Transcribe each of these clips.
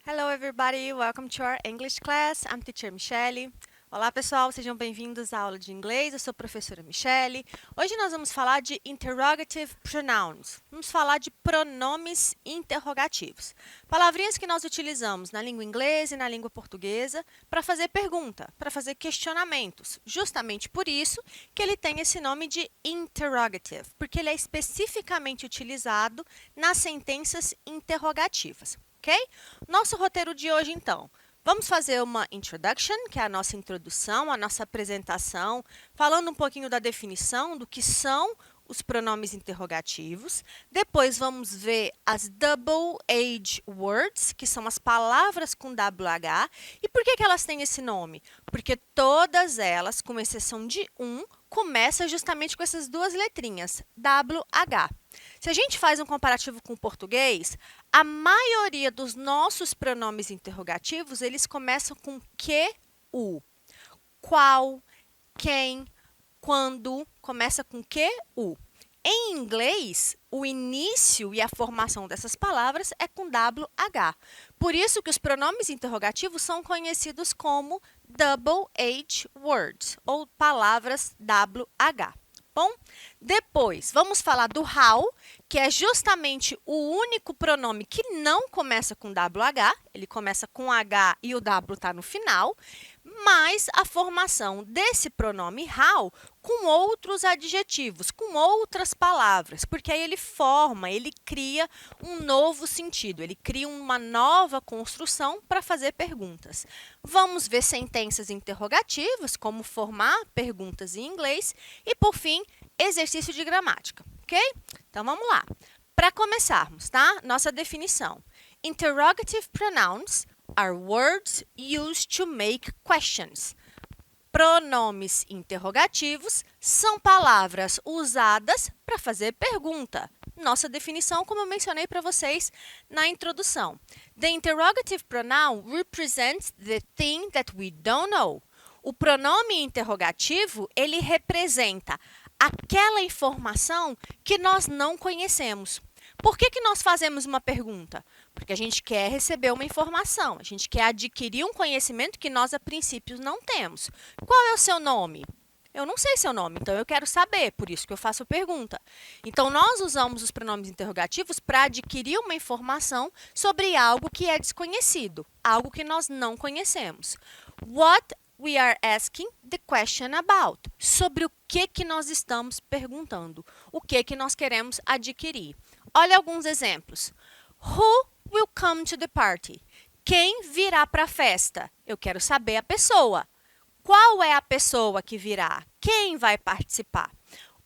Hello everybody, welcome to our English class. I'm teacher Michelle. Olá pessoal, sejam bem-vindos à aula de inglês. Eu sou a professora Michelle. Hoje nós vamos falar de interrogative pronouns. Vamos falar de pronomes interrogativos. Palavrinhas que nós utilizamos na língua inglesa e na língua portuguesa para fazer pergunta, para fazer questionamentos. Justamente por isso que ele tem esse nome de interrogative, porque ele é especificamente utilizado nas sentenças interrogativas. Ok? Nosso roteiro de hoje, então. Vamos fazer uma introduction, que é a nossa introdução, a nossa apresentação, falando um pouquinho da definição do que são os pronomes interrogativos. Depois vamos ver as double age words, que são as palavras com WH. E por que elas têm esse nome? Porque todas elas, com exceção de começam justamente com essas duas letrinhas, WH. Se a gente faz um comparativo com o português, a maioria dos nossos pronomes interrogativos, eles começam com que, o. Qual, quem, quando, começa com que, o. Em inglês, o início e a formação dessas palavras é com WH. Por isso que os pronomes interrogativos são conhecidos como double H words, ou palavras WH. Bom, depois vamos falar do how, que é justamente o único pronome que não começa com WH, ele começa com H e o W está no final, mas a formação desse pronome how com outros adjetivos, com outras palavras, porque aí ele forma, ele cria um novo sentido, ele cria uma nova construção para fazer perguntas. Vamos ver sentenças interrogativas, como formar perguntas em inglês e, por fim, exercício de gramática, ok? Então, vamos lá. Para começarmos, tá? Nossa definição. Interrogative pronouns are words used to make questions. Pronomes interrogativos são palavras usadas para fazer pergunta. Nossa definição, como eu mencionei para vocês na introdução. The interrogative pronoun represents the thing that we don't know. O pronome interrogativo, ele representa aquela informação que nós não conhecemos. Por que nós fazemos uma pergunta? Porque a gente quer receber uma informação, a gente quer adquirir um conhecimento que nós, a princípio, não temos. Qual é o seu nome? Eu não sei seu nome, então eu quero saber, por isso que eu faço a pergunta. Então, nós usamos os pronomes interrogativos para adquirir uma informação sobre algo que é desconhecido, algo que nós não conhecemos. What we are asking the question about? Sobre o que nós estamos perguntando, o que nós queremos adquirir. Olha alguns exemplos. Who will come to the party? Quem virá para a festa? Eu quero saber a pessoa. Qual é a pessoa que virá? Quem vai participar?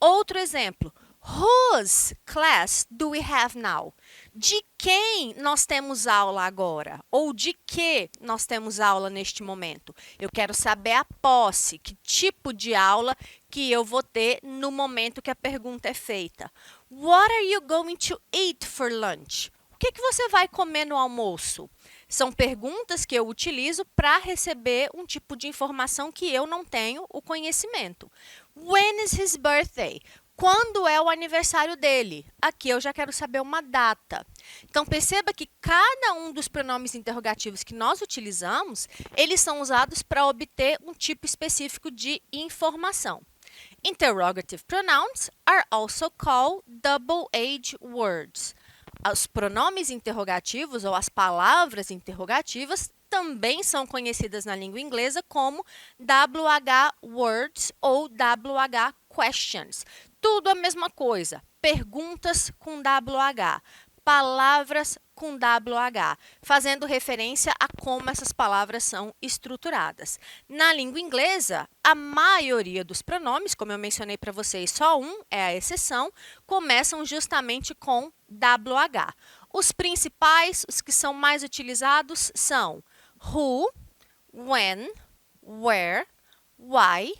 Outro exemplo. Whose class do we have now? De quem nós temos aula agora? Ou de que nós temos aula neste momento? Eu quero saber a posse, que tipo de aula que eu vou ter no momento que a pergunta é feita. What are you going to eat for lunch? O que você vai comer no almoço? São perguntas que eu utilizo para receber um tipo de informação que eu não tenho o conhecimento. When is his birthday? Quando é o aniversário dele? Aqui eu já quero saber uma data. Então, perceba que cada um dos pronomes interrogativos que nós utilizamos, eles são usados para obter um tipo específico de informação. Interrogative pronouns are also called double H words. Os pronomes interrogativos ou as palavras interrogativas também são conhecidas na língua inglesa como WH words ou WH questions. Tudo a mesma coisa, perguntas com WH, palavras com WH, fazendo referência a como essas palavras são estruturadas. Na língua inglesa, a maioria dos pronomes, como eu mencionei para vocês, só um é a exceção, começam justamente com WH. Os principais, os que são mais utilizados são who, when, where, why,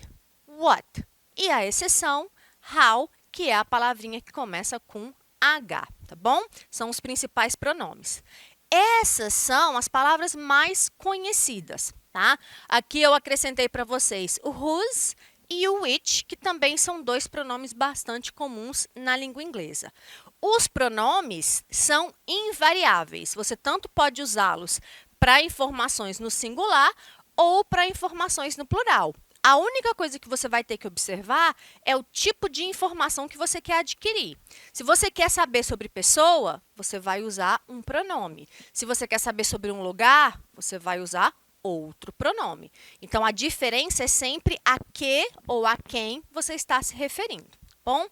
what. E a exceção, how, que é a palavrinha que começa com H, tá bom? São os principais pronomes. Essas são as palavras mais conhecidas. tá? Aqui eu acrescentei para vocês o whose e o which, que também são dois pronomes bastante comuns na língua inglesa. Os pronomes são invariáveis. Você tanto pode usá-los para informações no singular ou para informações no plural. A única coisa que você vai ter que observar é o tipo de informação que você quer adquirir. Se você quer saber sobre pessoa, você vai usar um pronome. Se você quer saber sobre um lugar, você vai usar outro pronome. Então, a diferença é sempre a que ou a quem você está se referindo. Bom,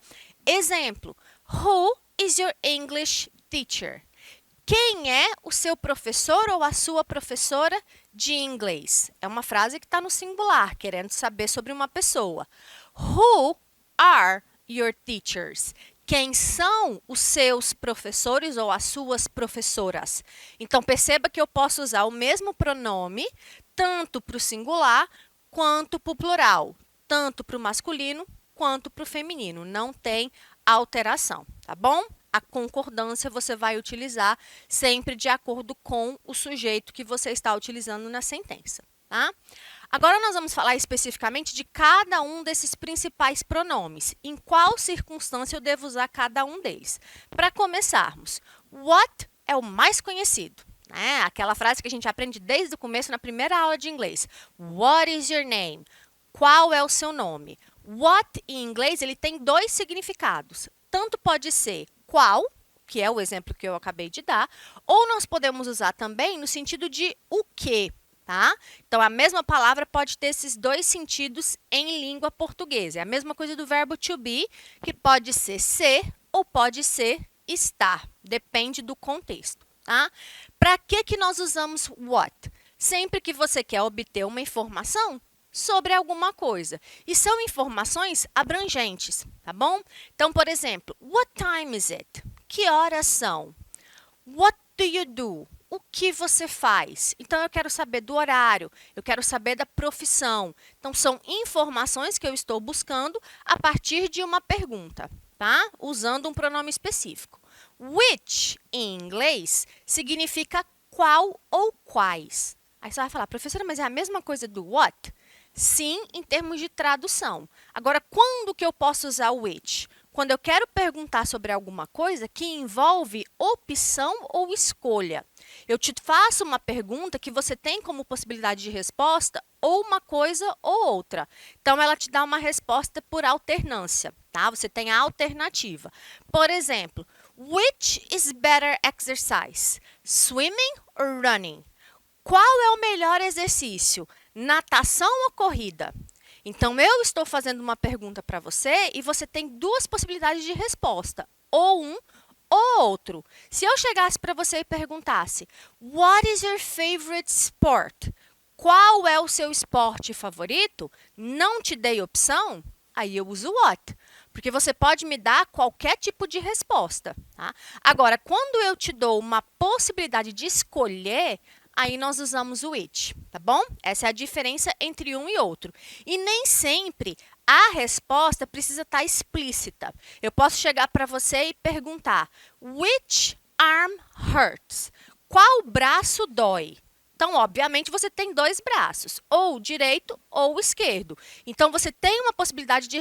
exemplo. Who is your English teacher? Quem é o seu professor ou a sua professora de inglês? É uma frase que está no singular, querendo saber sobre uma pessoa. Who are your teachers? Quem são os seus professores ou as suas professoras? Então, perceba que eu posso usar o mesmo pronome tanto para o singular quanto para o plural, tanto para o masculino quanto para o feminino. Não tem alteração, tá bom? A concordância você vai utilizar sempre de acordo com o sujeito que você está utilizando na sentença, tá? Agora nós vamos falar especificamente de cada um desses principais pronomes. Em qual circunstância eu devo usar cada um deles? Para começarmos, what é o mais conhecido, né? Aquela frase que a gente aprende desde o começo na primeira aula de inglês. What is your name? Qual é o seu nome? What, em inglês, ele tem dois significados. Tanto pode ser qual, que é o exemplo que eu acabei de dar, ou nós podemos usar também no sentido de o que, tá? Então, a mesma palavra pode ter esses dois sentidos em língua portuguesa. É a mesma coisa do verbo to be, que pode ser ou pode ser estar. Depende do contexto, tá? Para que nós usamos what? Sempre que você quer obter uma informação sobre alguma coisa. E são informações abrangentes, tá bom? Então, por exemplo, what time is it? Que horas são? What do you do? O que você faz? Então, eu quero saber do horário, eu quero saber da profissão. Então, são informações que eu estou buscando a partir de uma pergunta, tá? Usando um pronome específico. Which, em inglês, significa qual ou quais. Aí você vai falar, professora, mas é a mesma coisa do what? Sim, em termos de tradução. Agora, quando que eu posso usar o which? Quando eu quero perguntar sobre alguma coisa que envolve opção ou escolha. Eu te faço uma pergunta que você tem como possibilidade de resposta ou uma coisa ou outra. Então, ela te dá uma resposta por alternância, tá? Você tem a alternativa. Por exemplo, which is better exercise? Swimming or running? Qual é o melhor exercício? Natação ou corrida? Então, eu estou fazendo uma pergunta para você e você tem duas possibilidades de resposta, ou um ou outro. Se eu chegasse para você e perguntasse, what is your favorite sport? Qual é o seu esporte favorito? Não te dei opção? Aí eu uso what, porque você pode me dar qualquer tipo de resposta, tá? Agora, quando eu te dou uma possibilidade de escolher, aí nós usamos o which, tá bom? Essa é a diferença entre um e outro. E nem sempre a resposta precisa estar explícita. Eu posso chegar para você e perguntar, which arm hurts? Qual braço dói? Então, obviamente, você tem dois braços, ou direito ou esquerdo. Então, você tem uma possibilidade de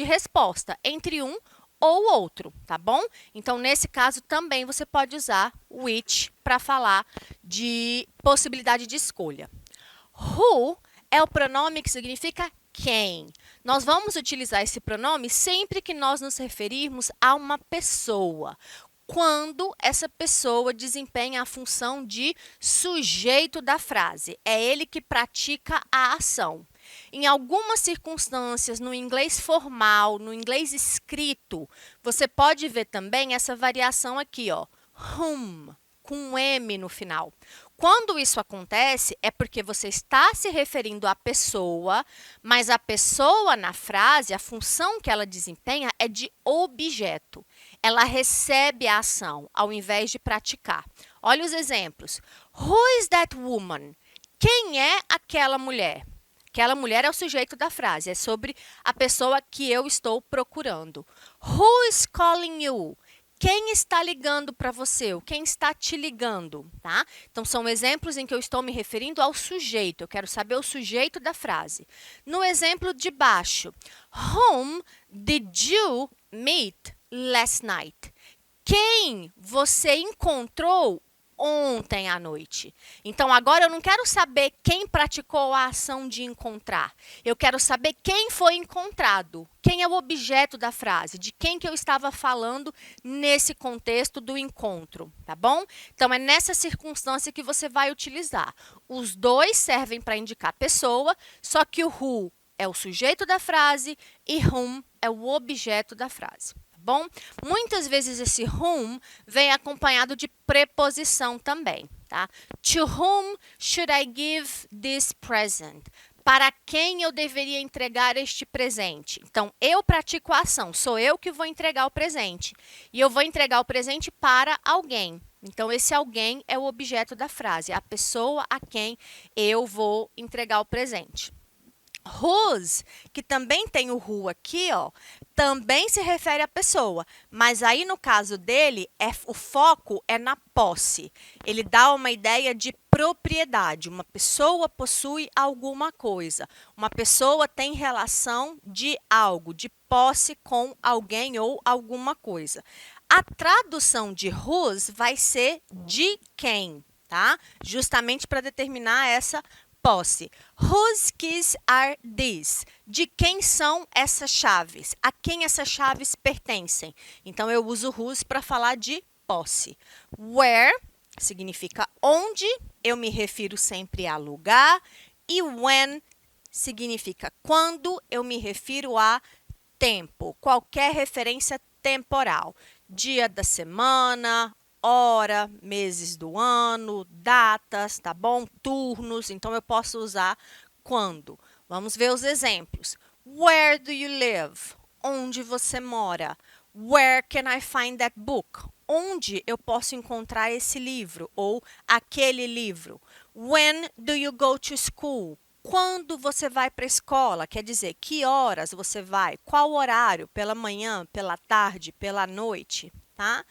resposta entre um ou outro, tá bom? Então, nesse caso, também você pode usar which para falar de possibilidade de escolha. Who é o pronome que significa quem. Nós vamos utilizar esse pronome sempre que nós nos referirmos a uma pessoa, quando essa pessoa desempenha a função de sujeito da frase. É ele que pratica a ação. Em algumas circunstâncias, no inglês formal, no inglês escrito, você pode ver também essa variação aqui, ó, whom, com um M no final. Quando isso acontece, é porque você está se referindo à pessoa, mas a pessoa na frase, a função que ela desempenha é de objeto. Ela recebe a ação, ao invés de praticar. Olha os exemplos. Who is that woman? Quem é aquela mulher? Aquela mulher é o sujeito da frase, é sobre a pessoa que eu estou procurando. Who is calling you? quem está ligando para você, ou quem está te ligando, tá? Então, são exemplos em que eu estou me referindo ao sujeito. Eu quero saber o sujeito da frase. No exemplo de baixo, whom did you meet last night? Quem você encontrou ontem à noite? Então, agora eu não quero saber quem praticou a ação de encontrar. Eu quero saber quem foi encontrado. Quem é o objeto da frase? De quem que eu estava falando nesse contexto do encontro, tá bom? Então, é nessa circunstância que você vai utilizar. Os dois servem para indicar pessoa, só que o who é o sujeito da frase e whom é o objeto da frase. Bom, muitas vezes esse whom vem acompanhado de preposição também, tá? To whom should I give this present? Para quem eu deveria entregar este presente? Então, eu pratico a ação, sou eu que vou entregar o presente. E eu vou entregar o presente para alguém. Então, esse alguém é o objeto da frase, a pessoa a quem eu vou entregar o presente. Whose, que também tem o who aqui, ó, também se refere à pessoa, mas aí no caso dele, o foco é na posse. Ele dá uma ideia de propriedade. Uma pessoa possui alguma coisa. Uma pessoa tem relação de algo, de posse com alguém ou alguma coisa. A tradução de whose vai ser de quem, tá? Justamente para determinar essa posse. Whose keys are these? De quem são essas chaves? A quem essas chaves pertencem? Então, eu uso whose para falar de posse. Where significa onde, eu me refiro sempre a lugar. E when significa quando, eu me refiro a tempo. Qualquer referência temporal. Dia da semana, hora, meses do ano, datas, tá bom? Turnos, então eu posso usar quando. Vamos ver os exemplos. Where do you live? Onde você mora? Where can I find that book? Onde eu posso encontrar esse livro ou aquele livro? When do you go to school? Quando você vai para a escola? Quer dizer, que horas você vai? Qual horário? Pela manhã, pela tarde, pela noite, tá?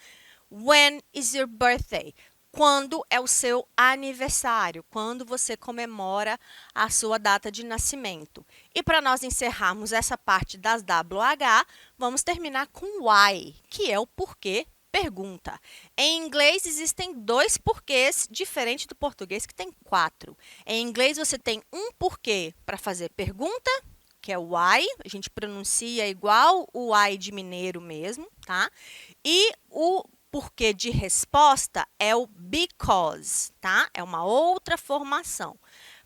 When is your birthday? Quando é o seu aniversário? Quando você comemora a sua data de nascimento? E para nós encerrarmos essa parte das WH, vamos terminar com why, que é o porquê pergunta. Em inglês existem 2 porquês, diferente do português que tem 4. Em inglês você tem um porquê para fazer pergunta, que é o why, a gente pronuncia igual o why de mineiro mesmo, tá? E o porquê de resposta é o because, tá? É uma outra formação.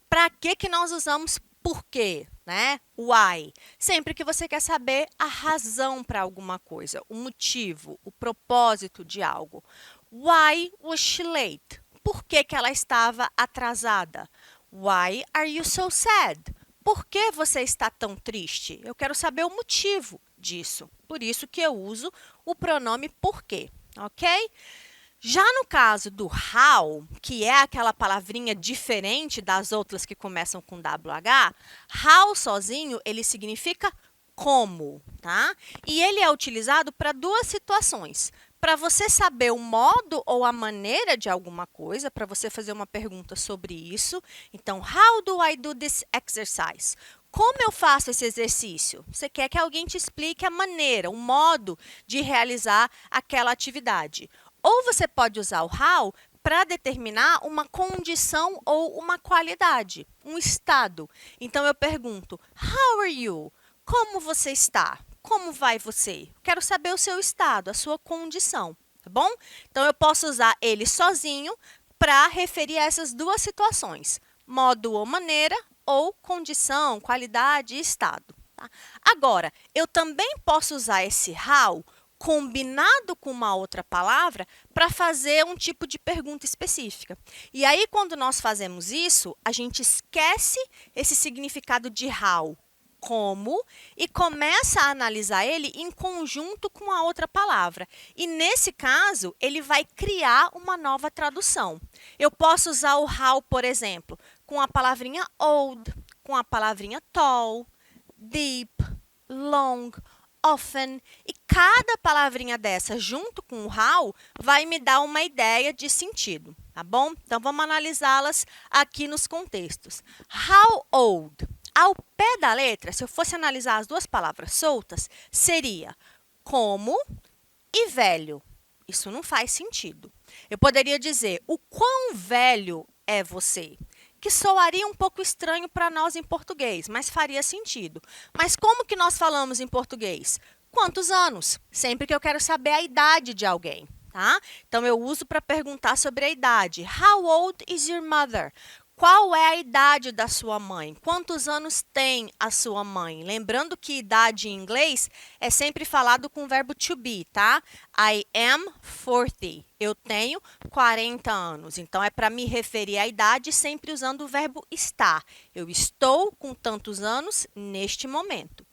Para que nós usamos porquê, né? Why. Sempre que você quer saber a razão para alguma coisa, o motivo, o propósito de algo. Why was she late? Por que ela estava atrasada? Why are you so sad? Por que você está tão triste? Eu quero saber o motivo disso. Por isso que eu uso o pronome porquê, ok? Já no caso do how, que é aquela palavrinha diferente das outras que começam com WH, how sozinho, ele significa como, tá? E ele é utilizado para 2 situações. Para você saber o modo ou a maneira de alguma coisa, para você fazer uma pergunta sobre isso. Então, how do I do this exercise? Como eu faço esse exercício? Você quer que alguém te explique a maneira, o modo de realizar aquela atividade. Ou você pode usar o how para determinar uma condição ou uma qualidade, um estado. Então, eu pergunto, how are you? Como você está? Como vai você? Quero saber o seu estado, a sua condição, tá bom? Então, eu posso usar ele sozinho para referir a essas 2 situações, modo ou maneira, ou condição, qualidade e estado. Tá? Agora, eu também posso usar esse how combinado com uma outra palavra para fazer um tipo de pergunta específica. E aí, quando nós fazemos isso, a gente esquece esse significado de how, como, e começa a analisar ele em conjunto com a outra palavra. E, nesse caso, ele vai criar uma nova tradução. Eu posso usar o how, por exemplo, com a palavrinha old, com a palavrinha tall, deep, long, often. E cada palavrinha dessa, junto com o how, vai me dar uma ideia de sentido, tá bom? Então, vamos analisá-las aqui nos contextos. How old? Ao pé da letra, se eu fosse analisar as duas palavras soltas, seria como e velho. Isso não faz sentido. Eu poderia dizer, o quão velho é você? Que soaria um pouco estranho para nós em português, mas faria sentido. Mas como que nós falamos em português? Quantos anos? Sempre que eu quero saber a idade de alguém, tá? Então, eu uso para perguntar sobre a idade. How old is your mother? Qual é a idade da sua mãe? Quantos anos tem a sua mãe? Lembrando que idade em inglês é sempre falado com o verbo to be, tá? I am 40. Eu tenho 40 anos. Então, é para me referir à idade sempre usando o verbo estar. Eu estou com tantos anos neste momento.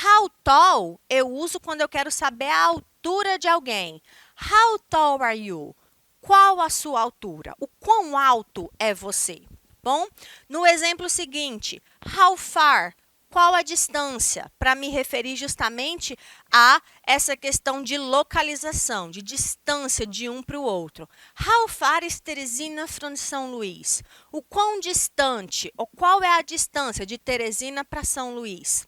How tall eu uso quando eu quero saber a altura de alguém. How tall are you? Qual a sua altura? O quão alto é você? Bom, no exemplo seguinte, how far? Qual a distância? Para me referir justamente a essa questão de localização, de distância de um para o outro. How far is Teresina from São Luís? O quão distante, ou qual é a distância de Teresina para São Luís?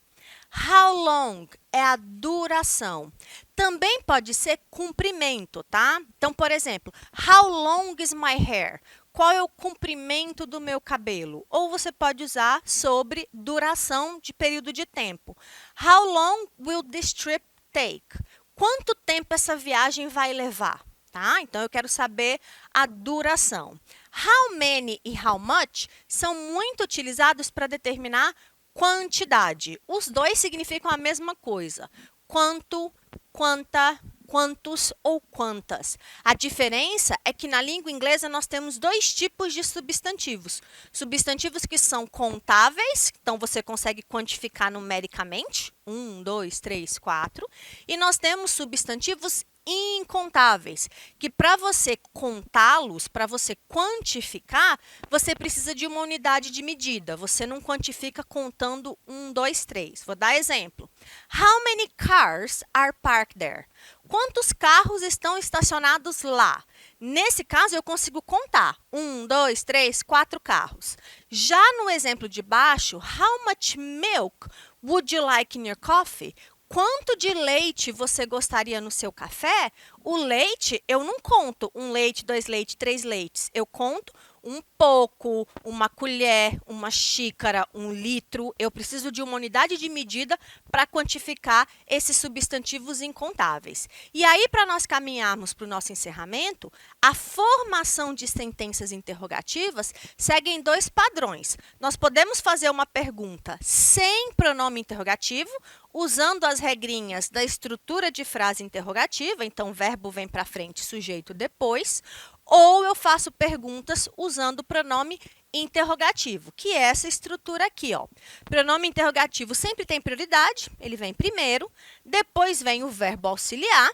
How long é a duração. Também pode ser comprimento, tá? Então, por exemplo, how long is my hair? Qual é o comprimento do meu cabelo? Ou você pode usar sobre duração de período de tempo. How long will this trip take? Quanto tempo essa viagem vai levar? Tá? Então, eu quero saber a duração. How many e how much são muito utilizados para determinar quantidade. Os dois significam a mesma coisa. Quanto, quanta, quantos ou quantas. A diferença é que na língua inglesa nós temos dois tipos de substantivos. Substantivos que são contáveis, então você consegue quantificar numericamente, 1, 2, 3, 4. E nós temos substantivos incontáveis, que para você contá-los, para você quantificar, você precisa de uma unidade de medida. Você não quantifica contando 1, 2, 3. Vou dar exemplo. How many cars are parked there? Quantos carros estão estacionados lá? Nesse caso, eu consigo contar. 1, 2, 3, 4 carros. Já no exemplo de baixo, how much milk would you like in your coffee? Quanto de leite você gostaria no seu café? O leite, eu não conto 1 leite, 2 leites, 3 leites. Eu conto um pouco, uma colher, uma xícara, 1 litro. Eu preciso de uma unidade de medida para quantificar esses substantivos incontáveis. E aí, para nós caminharmos para o nosso encerramento, a formação de sentenças interrogativas segue em 2 padrões. Nós podemos fazer uma pergunta sem pronome interrogativo, usando as regrinhas da estrutura de frase interrogativa, então, verbo vem para frente, sujeito depois, ou eu faço perguntas usando o pronome interrogativo, que é essa estrutura aqui, ó. Pronome interrogativo sempre tem prioridade, ele vem primeiro, depois vem o verbo auxiliar,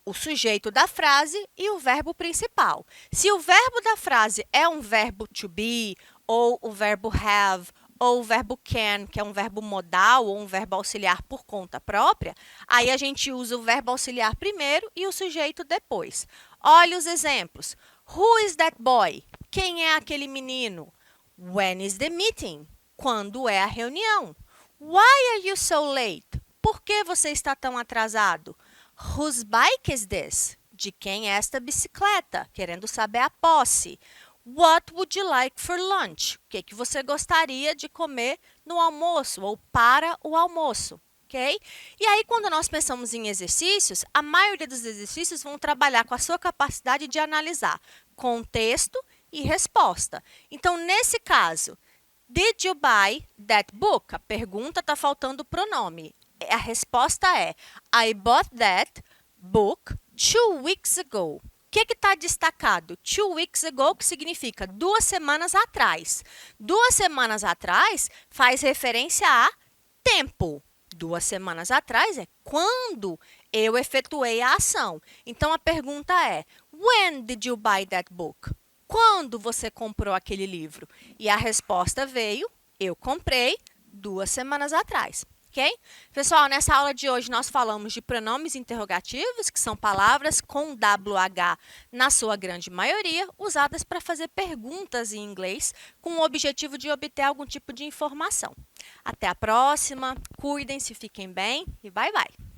o sujeito da frase e o verbo principal. Se o verbo da frase é um verbo to be, ou o verbo have, ou o verbo can, que é um verbo modal ou um verbo auxiliar por conta própria, aí a gente usa o verbo auxiliar primeiro e o sujeito depois. Olha os exemplos. Who is that boy? Quem é aquele menino? When is the meeting? Quando é a reunião? Why are you so late? Por que você está tão atrasado? Whose bike is this? De quem é esta bicicleta? Querendo saber a posse. What would you like for lunch? O que você gostaria de comer no almoço ou para o almoço? Okay? E aí, quando nós pensamos em exercícios, a maioria dos exercícios vão trabalhar com a sua capacidade de analisar contexto e resposta. Então, nesse caso, did you buy that book? A pergunta está faltando o pronome. A resposta é I bought that book 2 weeks ago. O que está destacado? 2 weeks ago, que significa 2 semanas atrás. 2 semanas atrás faz referência a tempo. 2 semanas atrás é quando eu efetuei a ação. Então, a pergunta é, when did you buy that book? Quando você comprou aquele livro? E a resposta veio, eu comprei 2 semanas atrás. Ok? Pessoal, nessa aula de hoje nós falamos de pronomes interrogativos, que são palavras com WH na sua grande maioria, usadas para fazer perguntas em inglês com o objetivo de obter algum tipo de informação. Até a próxima, cuidem-se, fiquem bem e bye bye!